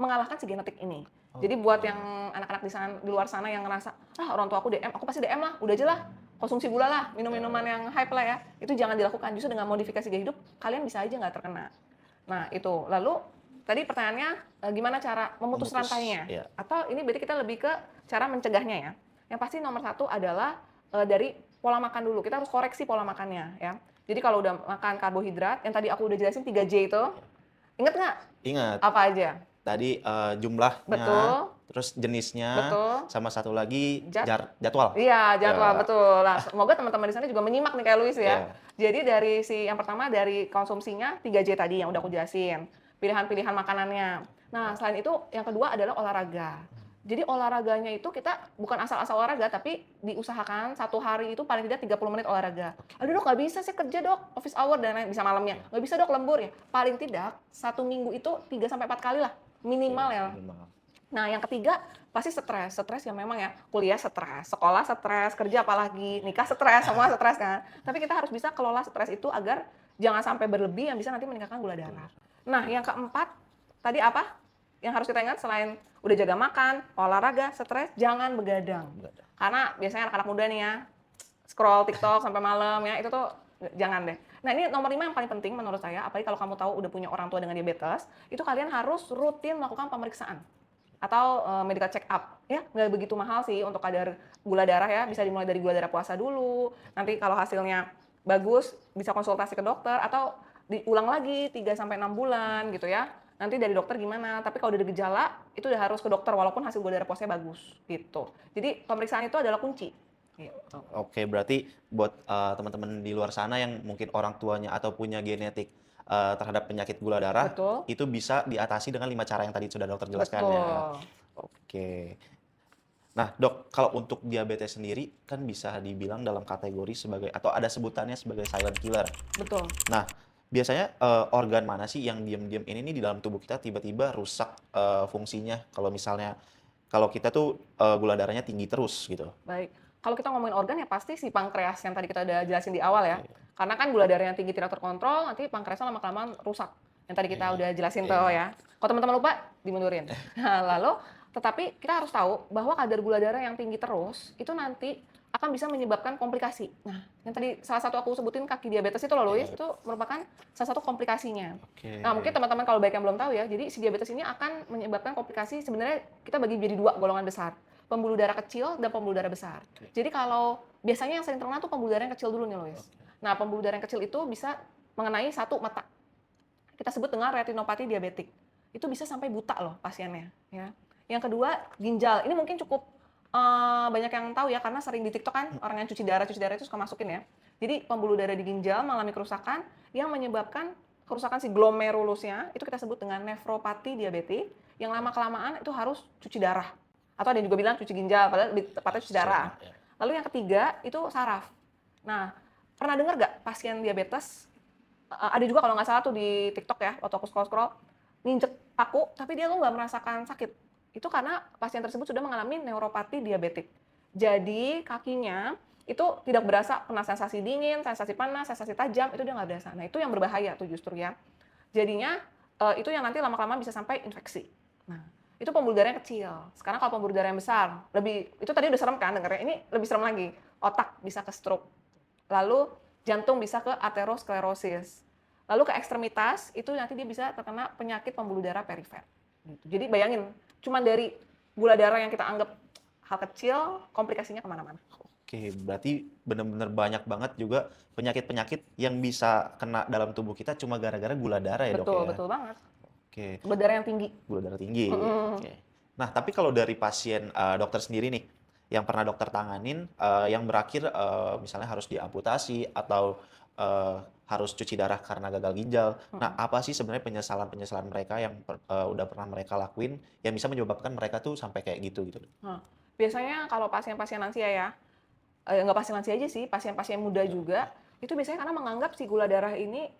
mengalahkan si genetik ini. Jadi buat yang anak-anak di luar sana yang ngerasa, orang tua aku DM, aku pasti DM lah, udah aja lah, konsumsi gula lah, minum-minuman yang hype lah ya, itu jangan dilakukan. Justru dengan modifikasi gaya hidup, kalian bisa aja nggak terkena. Nah itu, lalu tadi pertanyaannya gimana cara memutus rantainya? Iya. Atau ini berarti kita lebih ke cara mencegahnya ya. Yang pasti nomor satu adalah dari pola makan dulu, kita harus koreksi pola makannya ya. Jadi kalau udah makan karbohidrat, yang tadi aku udah jelasin 3J itu, inget nggak? Ingat. Apa aja? Tadi jumlahnya, Betul. terus jenisnya, Betul. sama satu lagi jadwal. Iya, jadwal, Ya. betul. Nah, semoga teman-teman di sana juga menyimak nih kayak Luis ya. Iya. Jadi dari yang pertama dari konsumsinya 3J tadi yang udah aku jelasin. Pilihan-pilihan makanannya. Nah, selain itu yang kedua adalah olahraga. Jadi olahraganya itu kita bukan asal-asal olahraga, tapi diusahakan satu hari itu paling tidak 30 menit olahraga. Aduh dok, nggak bisa, saya kerja dok, office hour dan lain, bisa malamnya. Nggak bisa dok, lembur ya. Paling tidak, satu minggu itu 3-4 kali lah, minimal ya. Nah yang ketiga, pasti stres. Stres ya memang ya, kuliah stres, sekolah stres, kerja apalagi, nikah stres, semua stres kan. Tapi kita harus bisa kelola stres itu agar jangan sampai berlebih yang bisa nanti meningkatkan gula darah. Nah yang keempat, tadi apa? Yang harus kita ingat selain udah jaga makan, olahraga, stres, jangan begadang. Karena biasanya anak-anak muda nih ya, scroll TikTok sampai malam ya, itu tuh jangan deh. Nah ini nomor 5 yang paling penting menurut saya, apalagi kalau kamu tahu udah punya orang tua dengan diabetes, itu kalian harus rutin melakukan pemeriksaan atau medical check up ya, nggak begitu mahal sih untuk kadar gula darah ya, bisa dimulai dari gula darah puasa dulu, nanti kalau hasilnya bagus bisa konsultasi ke dokter atau diulang lagi 3-6 bulan gitu ya. Nanti dari dokter gimana, tapi kalau udah ada gejala, itu udah harus ke dokter walaupun hasil gula darah puasanya bagus, gitu. Jadi pemeriksaan itu adalah kunci. Gitu. Oke, berarti buat teman-teman di luar sana yang mungkin orang tuanya atau punya genetik terhadap penyakit gula darah, Betul. itu bisa diatasi dengan 5 cara yang tadi sudah dokter jelaskan ya. Oke. Nah dok, kalau untuk diabetes sendiri kan bisa dibilang dalam kategori sebagai, atau ada sebutannya sebagai silent killer. Betul. Nah, biasanya organ mana sih yang diam-diam ini nih di dalam tubuh kita tiba-tiba rusak fungsinya kalau misalnya kalau kita tuh gula darahnya tinggi terus gitu. Baik. Kalau kita ngomongin organ ya pasti si pankreas yang tadi kita udah jelasin di awal ya. Karena kan gula darah yang tinggi tidak terkontrol, nanti pankreasnya lama-kelamaan rusak. Yang tadi kita udah jelasin tuh ya. Kalau teman-teman lupa, dimundurin. Nah, lalu tetapi kita harus tahu bahwa kadar gula darah yang tinggi terus itu nanti akan bisa menyebabkan komplikasi. Nah, yang tadi salah satu aku sebutin kaki diabetes itu loh, Luis, itu merupakan salah satu komplikasinya. Nah, mungkin teman-teman kalau baik yang belum tahu ya, jadi si diabetes ini akan menyebabkan komplikasi, sebenarnya kita bagi jadi 2 golongan besar. Pembuluh darah kecil dan pembuluh darah besar. Jadi kalau biasanya yang sering terkena tuh pembuluh darah yang kecil dulu nih, Luis. Nah, pembuluh darah yang kecil itu bisa mengenai satu mata. Kita sebut dengan retinopati diabetik. Itu bisa sampai buta loh pasiennya, ya. Yang kedua, ginjal. Ini mungkin cukup banyak yang tahu ya, karena sering di TikTok kan orang yang cuci darah itu suka masukin ya. Jadi pembuluh darah di ginjal mengalami kerusakan yang menyebabkan kerusakan si glomerulusnya, itu kita sebut dengan nefropati diabetik, yang lama-kelamaan itu harus cuci darah. Atau ada yang juga bilang cuci ginjal, padahal tepatnya cuci darah. Lalu yang ketiga itu saraf. Nah, pernah dengar nggak pasien diabetes, ada juga kalau nggak salah tuh di TikTok ya, waktu aku scroll-scroll, nginjek paku, tapi dia tuh nggak merasakan sakit. itu karena pasien tersebut sudah mengalami neuropati diabetik. Jadi kakinya itu tidak berasa kena sensasi dingin, sensasi panas, sensasi tajam, itu dia nggak berasa. Nah, itu yang berbahaya tuh justru ya. Jadinya itu yang nanti lama-kelamaan bisa sampai infeksi. Nah, itu pembuluh darah yang kecil. Sekarang kalau pembuluh darah yang besar, itu tadi udah serem kan dengarnya. Ini lebih serem lagi. Otak bisa ke stroke. Lalu jantung bisa ke aterosklerosis. Lalu ke ekstremitas itu nanti dia bisa terkena penyakit pembuluh darah perifer. Gitu. Jadi bayangin, cuma dari gula darah yang kita anggap hal kecil, komplikasinya kemana-mana. Oke, berarti benar-benar banyak banget juga penyakit-penyakit yang bisa kena dalam tubuh kita cuma gara-gara gula darah ya, Dok Betul, ya? betul banget. Oke, Gula darah yang tinggi. gula darah tinggi. Mm-mm. Oke. Nah, tapi kalau dari pasien dokter sendiri nih, yang pernah dokter tanganin, yang berakhir misalnya harus diamputasi atau harus cuci darah karena gagal ginjal. Nah, apa sih sebenarnya penyesalan-penyesalan mereka yang udah pernah mereka lakuin yang bisa menyebabkan mereka tuh sampai kayak gitu gitu? Nah, biasanya kalau pasien-pasien lansia ya, nggak pasien lansia aja sih, pasien-pasien muda juga, itu biasanya karena menganggap si gula darah ini,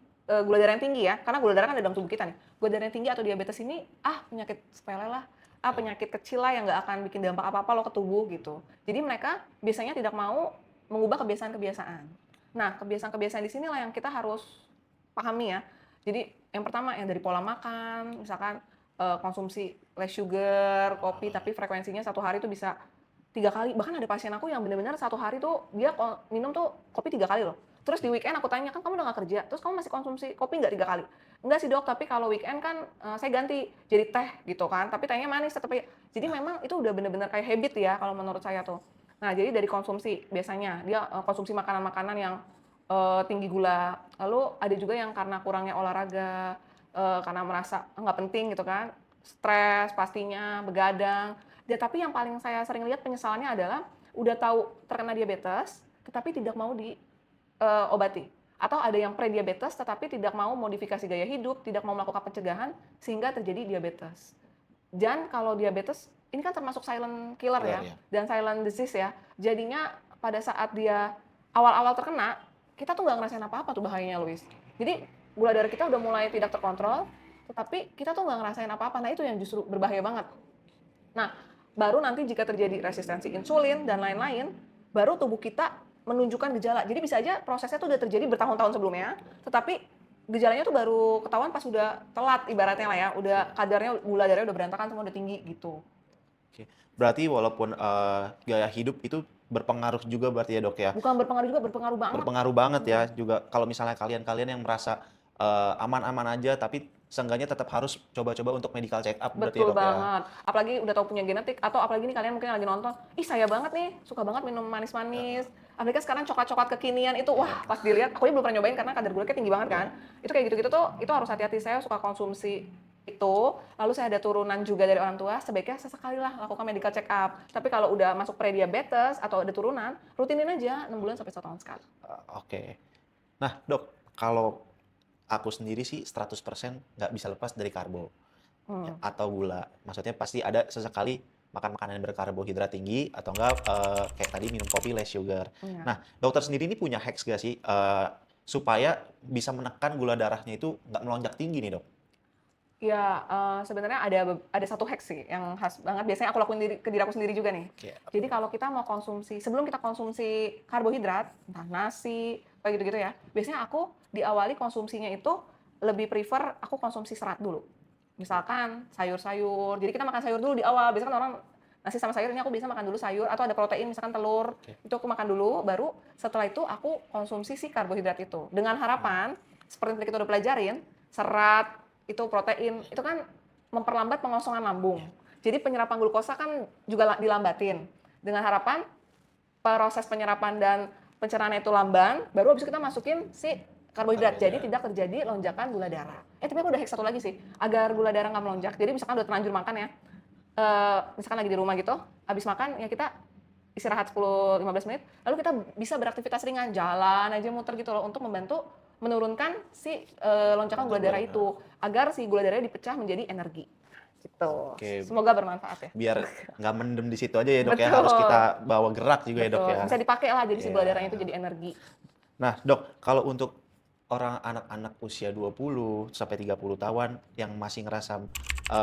gula darah yang tinggi ya, karena gula darah kan ada dalam tubuh kita nih. Gula darah yang tinggi atau diabetes ini, penyakit sepele lah, penyakit kecil lah yang nggak akan bikin dampak apa-apa lo ke tubuh gitu. Jadi mereka biasanya tidak mau mengubah kebiasaan-kebiasaan. Nah, kebiasaan-kebiasaan di sinilah yang kita harus pahami ya. Jadi yang pertama yang dari pola makan, misalkan konsumsi less sugar, kopi, tapi frekuensinya satu hari itu bisa 3 kali. Bahkan ada pasien aku yang benar-benar satu hari tuh dia minum tuh kopi 3 kali loh. Terus di weekend aku tanya, kan kamu udah nggak kerja, terus kamu masih konsumsi kopi nggak 3 kali? Enggak sih dok, tapi kalau weekend kan saya ganti jadi teh gitu kan, tapi tehnya manis tetap aja. Jadi memang itu udah benar-benar kayak habit ya kalau menurut saya tuh. Nah jadi dari konsumsi biasanya dia konsumsi makanan-makanan yang tinggi gula. Lalu ada juga yang karena kurangnya olahraga, karena merasa nggak penting gitu kan, stres pastinya, begadang. Ya, tapi yang paling saya sering lihat penyesalannya adalah udah tahu terkena diabetes, tetapi tidak mau diobati. Atau ada yang prediabetes, tetapi tidak mau modifikasi gaya hidup, tidak mau melakukan pencegahan, sehingga terjadi diabetes. Dan kalau diabetes, ini kan termasuk silent killer ya, Ya. dan silent disease ya. Jadinya pada saat dia awal-awal terkena, kita tuh nggak ngerasain apa-apa tuh bahayanya, Luis. Jadi gula darah kita udah mulai tidak terkontrol, tetapi kita tuh nggak ngerasain apa-apa. Nah itu yang justru berbahaya banget. Nah, baru nanti jika terjadi resistensi insulin dan lain-lain, baru tubuh kita menunjukkan gejala. Jadi bisa aja prosesnya tuh udah terjadi bertahun-tahun sebelumnya, tetapi gejalanya tuh baru ketahuan pas udah telat ibaratnya lah ya, udah kadarnya gula darahnya udah berantakan semua udah tinggi gitu. Oke. Berarti walaupun gaya hidup itu berpengaruh juga berarti ya dok ya? Bukan berpengaruh juga, berpengaruh banget. Berpengaruh banget ya juga kalau misalnya kalian-kalian yang merasa aman-aman aja tapi seenggaknya tetap harus coba-coba untuk medical check up berarti ya Betul dok ya? banget. Apalagi udah tahu punya genetik atau apalagi nih kalian mungkin lagi nonton, ih saya banget nih, suka banget minum manis-manis. Apalagi kan sekarang coklat-coklat kekinian itu, wah pas dilihat, aku aja belum pernah nyobain karena kadar gulanya tinggi banget kan. Itu kayak gitu-gitu tuh, itu harus hati-hati. Saya suka konsumsi itu, lalu saya ada turunan juga dari orang tua, sebaiknya sesekali lah lakukan medical check up. Tapi kalau udah masuk prediabetes atau ada turunan, rutinin aja 6 bulan sampai 1 tahun sekali. Oke. Nah dok, kalau aku sendiri sih 100% nggak bisa lepas dari karbo ya, Hmm. atau gula. Maksudnya pasti ada sesekali makan makanan yang berkarbohidrat tinggi atau enggak kayak tadi minum kopi less sugar. Iya. Nah, dokter sendiri ini punya hacks gak sih supaya bisa menekan gula darahnya itu nggak melonjak tinggi nih dok? Ya, sebenarnya ada satu hack sih yang khas banget, biasanya aku lakuin ke diri aku sendiri juga nih. Oke. Jadi kalau kita mau konsumsi, sebelum kita konsumsi karbohidrat, entah nasi, kayak gitu-gitu ya, biasanya aku diawali konsumsinya itu lebih prefer aku konsumsi serat dulu. Misalkan sayur-sayur, jadi kita makan sayur dulu di awal, biasanya kan orang nasi sama sayur, ini aku biasa makan dulu sayur, atau ada protein misalkan telur, Oke. itu aku makan dulu, baru setelah itu aku konsumsi si karbohidrat itu. Dengan harapan, seperti yang kita udah pelajarin, serat, itu protein, itu kan memperlambat pengosongan lambung. Jadi penyerapan glukosa kan juga dilambatin. Dengan harapan proses penyerapan dan pencernaan itu lamban, baru habis itu kita masukin si karbohidrat. Jadi tidak terjadi lonjakan gula darah. Tapi aku udah hack satu lagi sih, agar gula darah nggak melonjak. Jadi misalkan udah terlanjur makan ya, misalkan lagi di rumah gitu, habis makan ya kita istirahat 10-15 menit, lalu kita bisa beraktivitas ringan, jalan aja muter gitu loh, untuk membantu menurunkan si lonjakan gula darah itu, agar si gula darahnya dipecah menjadi energi. Gitu. Oke. Semoga bermanfaat ya. Biar nggak mendem di situ aja ya dok ya, Betul. harus kita bawa gerak juga ya dok Betul. ya. Bisa dipakai lah, jadi si gula Iya. darahnya itu jadi energi. Nah dok, kalau untuk orang anak-anak usia 20 sampai 30 tahun yang masih ngerasa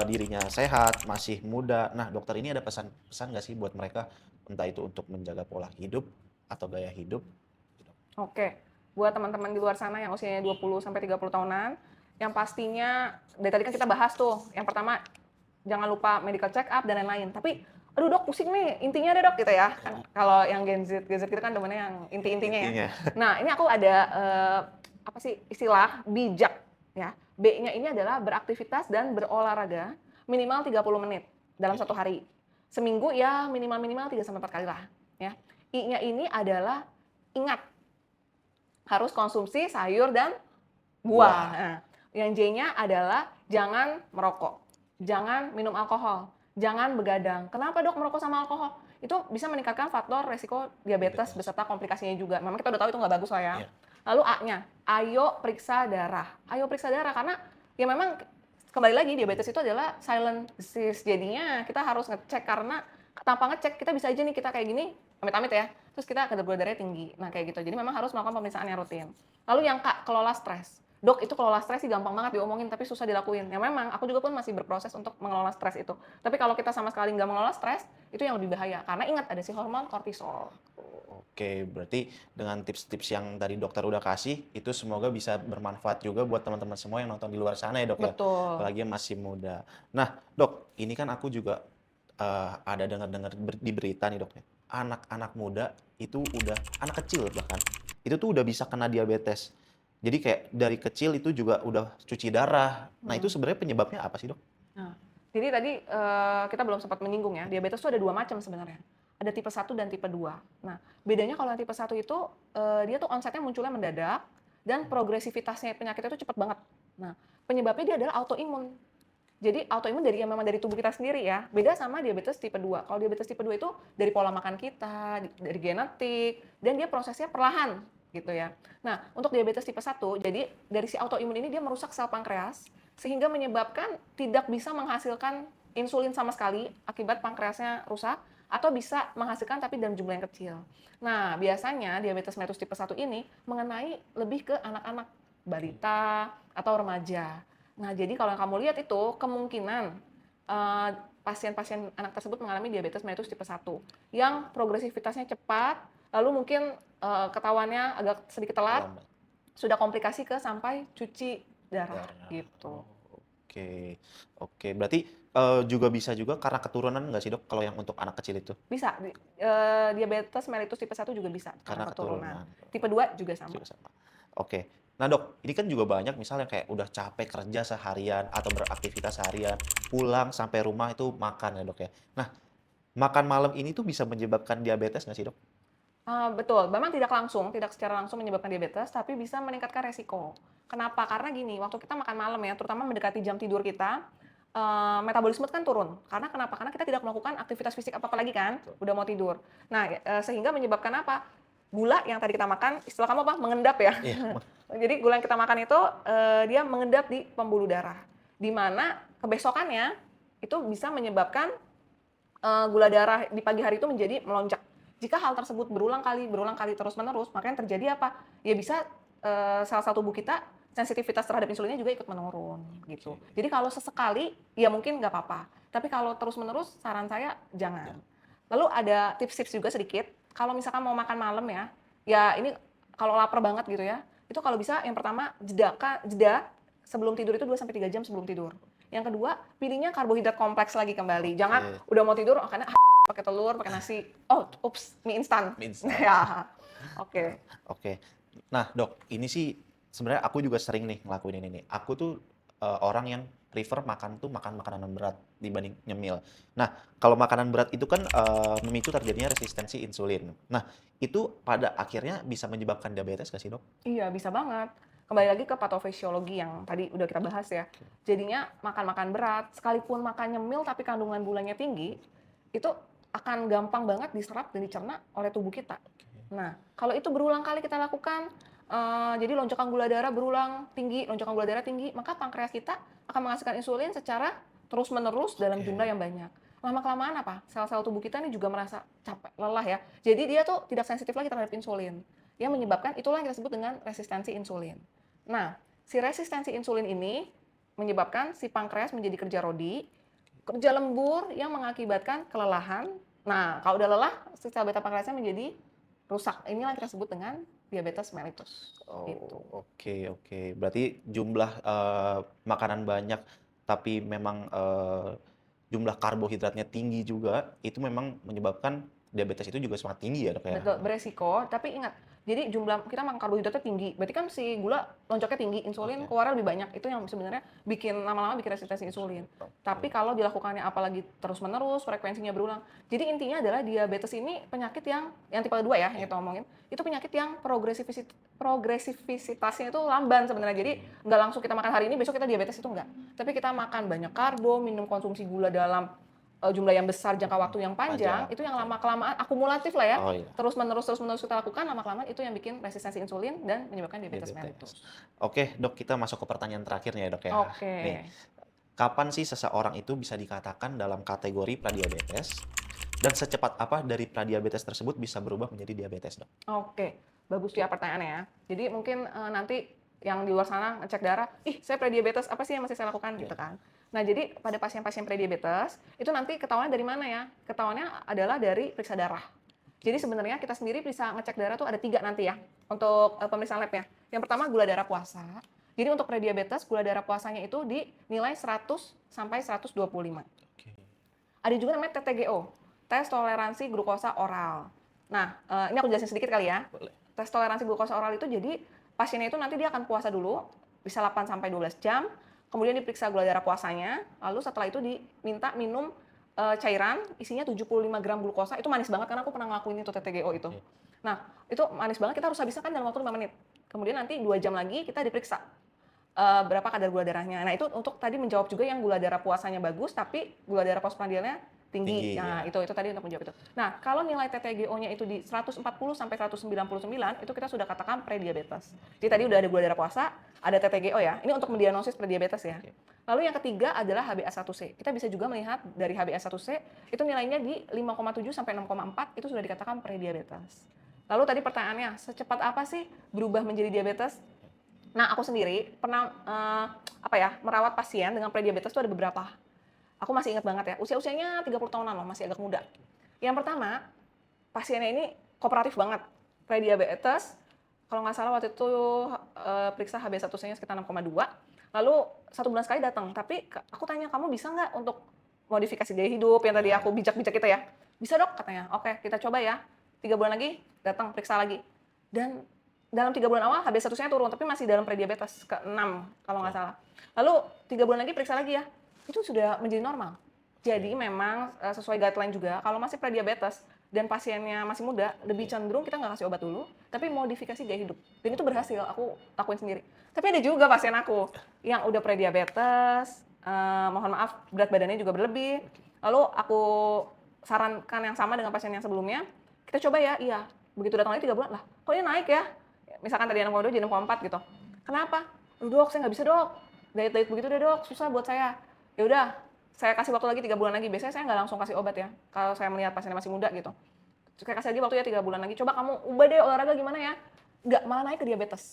dirinya sehat, masih muda. Nah, dokter ini ada pesan-pesan nggak sih buat mereka? Entah itu untuk menjaga pola hidup atau gaya hidup? Oke, buat teman-teman di luar sana yang usianya 20 sampai 30 tahunan, yang pastinya dari tadi kan kita bahas tuh, yang pertama jangan lupa medical check up dan lain-lain. Tapi, aduh dok pusing nih, intinya deh dok gitu ya. Kan kalau yang Gen Z kita kan demennya yang inti-intinya ya. Intinya. Nah, ini aku ada apa sih istilah bijak ya. B-nya ini adalah beraktivitas dan berolahraga minimal 30 menit dalam satu hari. Seminggu ya minimal-minimal 3 sampai 4 kali lah ya. I-nya ini adalah ingat harus konsumsi sayur dan buah. Buah. Nah, yang J-nya adalah jangan merokok, jangan minum alkohol, jangan begadang. Kenapa dok merokok sama alkohol? Itu bisa meningkatkan faktor resiko diabetes beserta komplikasinya juga. Memang kita udah tahu itu nggak bagus lah ya. Iya. Lalu A-nya, ayo periksa darah. Ayo periksa darah karena ya memang kembali lagi diabetes itu adalah silent disease. Jadinya kita harus ngecek karena tanpa ngecek kita bisa aja nih kita kayak gini, amit-amit ya. Terus kita kadar gula darahnya tinggi. Nah, kayak gitu. Jadi memang harus melakukan pemeriksaan yang rutin. Lalu yang Kak, kelola stres. Dok, itu kelola stres sih gampang banget diomongin, tapi susah dilakuin. Ya memang, aku juga pun masih berproses untuk mengelola stres itu. Tapi kalau kita sama sekali nggak mengelola stres, itu yang lebih bahaya. Karena ingat, ada si hormon kortisol. Oke, berarti dengan tips-tips yang tadi dokter udah kasih, itu semoga bisa bermanfaat juga buat teman-teman semua yang nonton di luar sana ya dok ya, Betul. apalagi yang masih muda. Nah dok, ini kan aku juga ada dengar-dengar di berita nih dok ya, anak-anak muda itu udah, anak kecil bahkan, itu tuh udah bisa kena diabetes. Jadi kayak dari kecil itu juga udah cuci darah. Nah itu Hmm. sebenarnya penyebabnya apa sih dok? Nah, jadi tadi kita belum sempat menyinggung ya, diabetes itu ada dua macam sebenarnya. Ada tipe 1 dan tipe 2. Nah, bedanya kalau yang tipe 1 itu dia tuh onsetnya munculnya mendadak dan progresivitasnya penyakitnya itu cepat banget. Nah, penyebabnya dia adalah autoimun. Jadi autoimun dari yang memang dari tubuh kita sendiri ya. Beda sama diabetes tipe 2. Kalau diabetes tipe 2 itu dari pola makan kita, dari genetik, dan dia prosesnya perlahan gitu ya. Nah, untuk diabetes tipe 1, jadi dari si autoimun ini dia merusak sel pankreas sehingga menyebabkan tidak bisa menghasilkan insulin sama sekali akibat pankreasnya rusak atau bisa menghasilkan tapi dalam jumlah yang kecil. Nah, biasanya diabetes mellitus tipe 1 ini mengenai lebih ke anak-anak, balita atau remaja. Nah, jadi kalau yang kamu lihat itu kemungkinan eh, pasien-pasien anak tersebut mengalami diabetes mellitus tipe 1 yang progresivitasnya cepat, lalu mungkin ketahuannya agak sedikit telat, Lambat sudah komplikasi ke sampai cuci darah darah. gitu. Oh, oke, oke. Berarti juga bisa juga karena keturunan nggak sih dok? Kalau yang untuk anak kecil itu Bisa, diabetes mellitus tipe 1 juga bisa karena karena keturunan. keturunan. Tipe 2 juga sama. Juga sama. Oke. Nah dok, ini kan juga banyak misalnya kayak udah capek kerja seharian atau beraktivitas seharian, pulang sampai rumah itu makan ya dok ya. Nah, makan malam ini tuh bisa menyebabkan diabetes nggak sih dok? Betul, memang tidak secara langsung menyebabkan diabetes, tapi bisa meningkatkan resiko. Kenapa? Karena gini, waktu kita makan malam ya, terutama mendekati jam tidur kita, metabolisme kan turun. Karena kenapa? Karena kita tidak melakukan aktivitas fisik apa-apa lagi kan, Betul. udah mau tidur. Nah, sehingga menyebabkan apa? Gula yang tadi kita makan, istilah kamu apa? Mengendap ya. Iya. Jadi gula yang kita makan itu dia mengendap di pembuluh darah, di mana kebesokannya itu bisa menyebabkan gula darah di pagi hari itu menjadi melonjak. Jika hal tersebut berulang kali terus-menerus, maka yang terjadi apa? Ya bisa sel-sel tubuh kita sensitivitas terhadap insulinnya juga ikut menurun gitu. Oke. Jadi kalau sesekali ya mungkin nggak apa-apa. Tapi kalau terus-menerus saran saya jangan. Jangan. Lalu ada tips-tips juga sedikit. Kalau misalkan mau makan malam ya, ya ini kalau lapar banget gitu ya, itu kalau bisa yang pertama jeda sebelum tidur itu 2 sampai 3 jam sebelum tidur. Yang kedua, pilihnya karbohidrat kompleks lagi kembali. Jangan Oke. udah mau tidur makannya pakai telur, pakai nasi. Oh, ups, mie instan. Mie instan. Ya. Oke. Oke. Nah, Dok, ini sih sebenarnya aku juga sering nih ngelakuin ini nih. Aku tuh orang yang prefer makan tuh makan makanan berat dibanding nyemil. Nah, kalau makanan berat itu kan memicu terjadinya resistensi insulin. Nah, itu pada akhirnya bisa menyebabkan diabetes nggak sih, Dok? Iya, bisa banget. Kembali lagi ke patofisiologi yang tadi udah kita bahas ya. Oke. Jadinya makan-makan berat, sekalipun makan nyemil tapi kandungan gulanya tinggi, itu akan gampang banget diserap dan dicerna oleh tubuh kita. Nah, kalau itu berulang kali kita lakukan, jadi lonjakan gula darah berulang tinggi, lonjakan gula darah tinggi, maka pankreas kita akan menghasilkan insulin secara terus-menerus dalam Oke. jumlah yang banyak. Lama-kelamaan apa? Sel-sel tubuh kita ini juga merasa capek, lelah ya. Jadi dia tuh tidak sensitif lagi terhadap insulin. Yang menyebabkan itulah yang kita sebut dengan resistensi insulin. Nah, si resistensi insulin ini menyebabkan si pankreas menjadi kerja rodi, kerja lembur yang mengakibatkan kelelahan. Nah, kalau udah lelah, si sel beta pankreasnya menjadi rusak. Inilah yang kita sebut dengan diabetes mellitus. Gitu. Oh, oke. Berarti jumlah makanan banyak, tapi memang jumlah karbohidratnya tinggi juga, itu memang menyebabkan diabetes itu juga sangat tinggi ya dok ya? Betul, beresiko, tapi ingat, jadi jumlah kita makan karbohidratnya tinggi, berarti kan si gula loncoknya tinggi, insulin Oke. keluarnya lebih banyak, itu yang sebenarnya bikin lama-lama bikin resistensi insulin. Tapi Oke. kalau dilakukannya apalagi terus-menerus, frekuensinya berulang, jadi intinya adalah diabetes ini penyakit yang tipe 2 ya, yang kita omongin, itu penyakit yang progresivisitasnya itu lamban sebenarnya, jadi nggak langsung kita makan hari ini, besok kita diabetes itu enggak. Tapi kita makan banyak karbo, minum konsumsi gula dalam jumlah yang besar, jangka waktu yang panjang, itu yang Oke. lama-kelamaan akumulatif lah ya, Oh iya, terus-menerus kita lakukan, lama-kelamaan itu yang bikin resistensi insulin dan menyebabkan diabetes diabetes. mellitus. Oke dok, kita masuk ke pertanyaan terakhirnya ya dok ya. Oke. Nih, kapan sih seseorang itu bisa dikatakan dalam kategori pradiabetes? Dan secepat apa dari pradiabetes tersebut bisa berubah menjadi diabetes dok? Oke, bagus ya pertanyaannya ya. Jadi mungkin nanti yang di luar sana ngecek darah, ih saya prediabetes, apa sih yang masih saya lakukan gitu Iya. kan. Nah jadi pada pasien-pasien prediabetes, itu nanti ketahuannya dari mana ya? Ketahuannya adalah dari periksa darah. Jadi sebenarnya kita sendiri bisa ngecek darah tuh ada 3 nanti ya, untuk pemeriksaan labnya. Yang pertama gula darah puasa. Jadi untuk prediabetes, gula darah puasanya itu dinilai 100 sampai 125. Oke. Ada juga namanya TTGO, tes toleransi glukosa oral. Nah, ini aku jelasin sedikit kali ya. Boleh. Tes toleransi glukosa oral itu jadi pasiennya itu nanti dia akan puasa dulu, bisa 8 sampai 12 jam, kemudian diperiksa gula darah puasanya, lalu setelah itu diminta minum cairan isinya 75 gram glukosa, itu manis banget karena aku pernah ngelakuin itu TTGO itu. Oke. Nah, itu manis banget, kita harus habiskan kan dalam waktu 5 menit. Kemudian nanti 2 jam lagi kita diperiksa berapa kadar gula darahnya. Nah, itu untuk tadi menjawab juga yang gula darah puasanya bagus, tapi gula darah postprandialnya tinggi. Tinggi Nah, ya. itu tadi untuk menjawab itu. Nah, kalau nilai TTGO-nya itu di 140 sampai 199, itu kita sudah katakan prediabetes. Jadi tadi udah ada gula darah puasa, ada TTGO ya. Ini untuk mendiagnosis prediabetes ya. Oke. Lalu yang ketiga adalah HbA1c. Kita bisa juga melihat dari HbA1c, itu nilainya di 5,7 sampai 6,4, itu sudah dikatakan prediabetes. Lalu tadi pertanyaannya, secepat apa sih berubah menjadi diabetes? Nah, aku sendiri pernah merawat pasien dengan prediabetes itu ada beberapa. Aku masih ingat banget ya, usia-usianya 30 tahunan loh, masih agak muda. Yang pertama, pasiennya ini kooperatif banget. Prediabetes, kalau nggak salah waktu itu periksa HbA1c-nya sekitar 6,2. Lalu 1 bulan sekali datang, tapi aku tanya, kamu bisa nggak untuk modifikasi gaya hidup yang tadi aku bijak-bijak itu ya? Bisa dok, katanya. Oke, kita coba ya. 3 bulan lagi, datang, periksa lagi. Dan dalam 3 bulan awal HbA1c-nya turun, tapi masih dalam prediabetes ke-6 kalau nggak salah. Lalu 3 bulan lagi periksa lagi ya, itu sudah menjadi normal. Jadi memang sesuai guideline juga, kalau masih prediabetes dan pasiennya masih muda, lebih cenderung kita nggak kasih obat dulu, tapi modifikasi gaya hidup. Dan itu berhasil, aku lakuin sendiri. Tapi ada juga pasien aku yang udah prediabetes, mohon maaf berat badannya juga berlebih. Lalu aku sarankan yang sama dengan pasien yang sebelumnya, kita coba ya, iya. Begitu datang lagi 3 bulan, lah kok ini naik ya? Misalkan tadi 6,2 jadi 6,4 gitu. Kenapa? Dok, saya nggak bisa dok. Diet begitu deh dok, susah buat saya. Ya udah, saya kasih waktu lagi 3 bulan lagi. Biasanya saya nggak langsung kasih obat ya, kalau saya melihat pasiennya masih muda gitu. Saya kasih lagi waktu ya 3 bulan lagi. Coba kamu ubah deh olahraga gimana ya? Nggak, malah naik ke diabetes.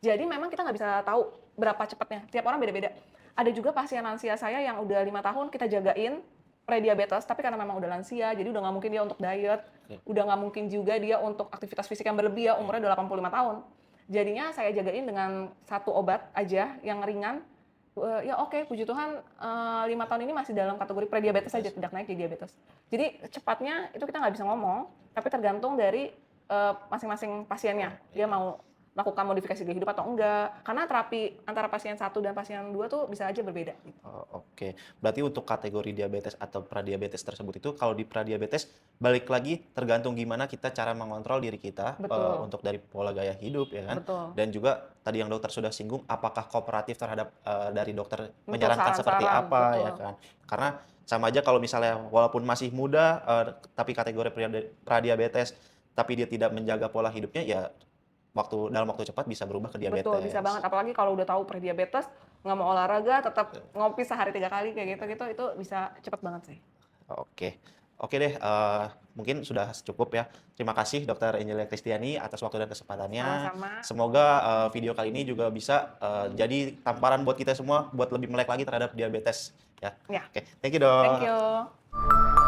Jadi memang kita nggak bisa tahu berapa cepatnya. Tiap orang beda-beda. Ada juga pasien lansia saya yang udah 5 tahun kita jagain prediabetes, tapi karena memang udah lansia, jadi udah nggak mungkin dia untuk diet, udah nggak mungkin juga dia untuk aktivitas fisik yang berlebih ya, umurnya udah 85 tahun. Jadinya saya jagain dengan 1 obat aja yang ringan. Ya oke, puji Tuhan 5 tahun ini masih dalam kategori prediabetes saja, tidak naik jadi diabetes. Jadi cepatnya itu kita nggak bisa ngomong, tapi tergantung dari masing-masing pasiennya. Dia mau lakukan modifikasi gaya hidup atau enggak. Karena terapi antara pasien 1 dan pasien 2 tuh bisa aja berbeda. Gitu. Oh, oke. Berarti untuk kategori diabetes atau pradiabetes tersebut itu, kalau di pradiabetes balik lagi tergantung gimana kita cara mengontrol diri kita Betul. untuk dari pola gaya hidup ya kan. Betul. Dan juga tadi yang dokter sudah singgung, apakah kooperatif terhadap dari dokter Betul, menyarankan seperti saran-saran, apa ya betul. kan. Karena sama aja kalau misalnya walaupun masih muda tapi kategori pradiabetes tapi dia tidak menjaga pola hidupnya ya dalam waktu cepat bisa berubah ke Betul, bisa banget. diabetes. Apalagi kalau udah tahu prediabetes, nggak mau olahraga, tetap ngopi sehari 3 kali kayak gitu-gitu, itu bisa cepet banget sih. Oke. Oke deh, mungkin sudah cukup ya. Terima kasih Dokter Angelia Kristiani atas waktu dan kesempatannya. Sama-sama. Semoga video kali ini juga bisa jadi tamparan buat kita semua buat lebih melek lagi terhadap diabetes ya. Ya, Oke, thank you dok. thank you.